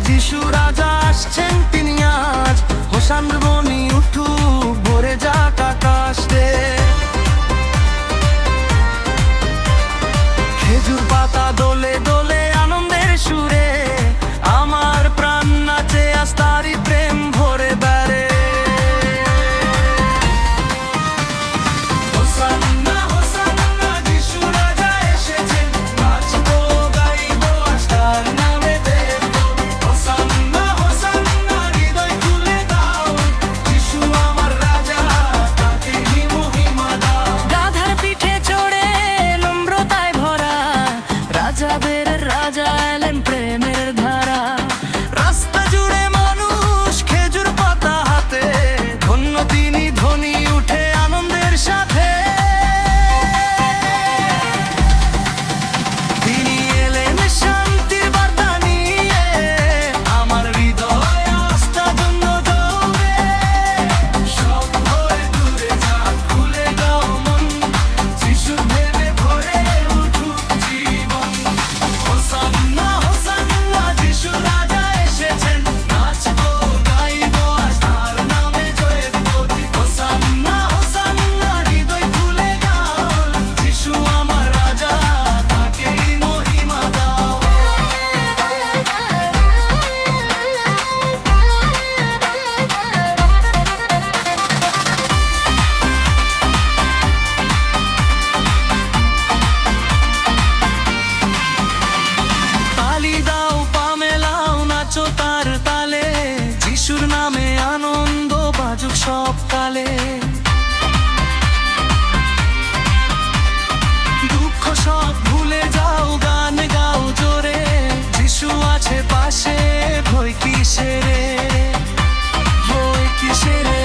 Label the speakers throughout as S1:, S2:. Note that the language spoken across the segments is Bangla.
S1: যিশু রাজা আসছেন তিনি আজ, হোসান্না ধ্বনি উঠুক ভরে যাক আকাশে। খেজুর পাতা দোলে দোলে আনন্দের সুরে, আমার প্রাণ নাচে আজ তারই প্রেম ভরে বেড়ে। হোসান্না হোসান্না যিশু রাজা এসেছেন, নাচবো গাইবো আজ তার নামে দেব। হোসান্না হোসান্না হৃদয় খুলে দাও, যিশু আমার রাজা তাকে মহিমা দাও।
S2: গাধার পিঠে চড়ে নম্রতায় ভরা, রাজাদের রাজা এলেন প্রেমের ধারা।
S1: রাস্তা জুড়ে মানুষ খেজুর পাতা হাতে, ধন্য তিনি ধ্বনি উঠে আনন্দের সাথে। তিনি এলেন শান্তির বার্তা নিয়ে, আমার হৃদয় আস্থা জন্য দৌড়ে। সব ভয় দূরে যাক, খুলে দাও মন, যিশু ভেবে ভরে উঠুক জীবন। হোসান্না হোসান্না যিশু রাজা এসেছেন, নাচবো গাইবো আজ তার নামে জয়ের প্রতীক। হোসান্না হোসান্না হৃদয় খুলে দাও, যিশু আমার রাজা তাকেই মহিমা দাও। তালি দাও পা মেলাও নাচো তার তালে, যিশুর নামে আনন্দ বাজুক সব কালে। দুঃখ সব ভুলে যাও, গান গাও জোরে, যিশু আছে পাশে, ভয় কিসেরে ভয় কিসেরে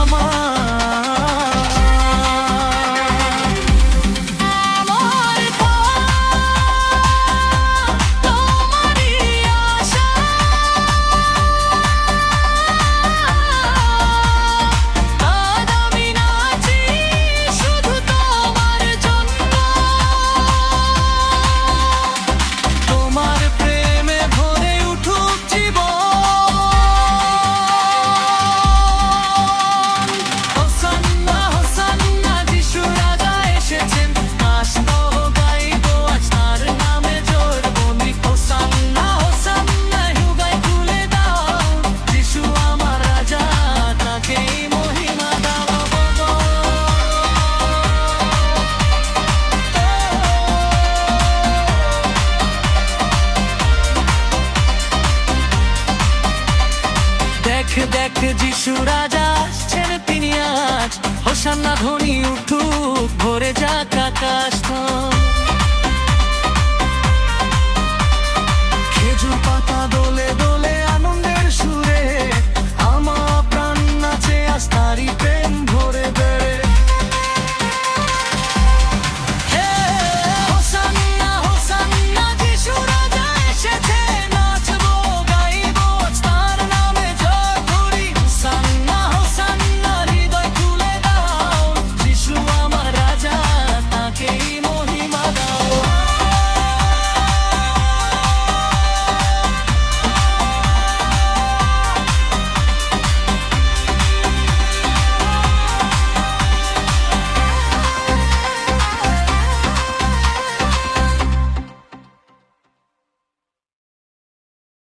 S1: আমার।
S2: আমার তোমারই আশা, আজ আমি নাচি শুধু তোমার জন্য।
S1: তোমার প্রেমে ভরে উঠুক জীবন। হোসান্না হোসান্না যিশু রাজা এসেছেন, নাচবো গাইবো আজ তার নামে জোর বলি। হোসান্না হোসান্না হৃদয় খুলে দাও, যিশু আমার রাজা তাকেই মহিমা দাও। দেখ দেখ যিশু রাজা আসছেন তিনি আজ, হোসান্না ধ্বনি উঠুক ভরে যাক আকাশ।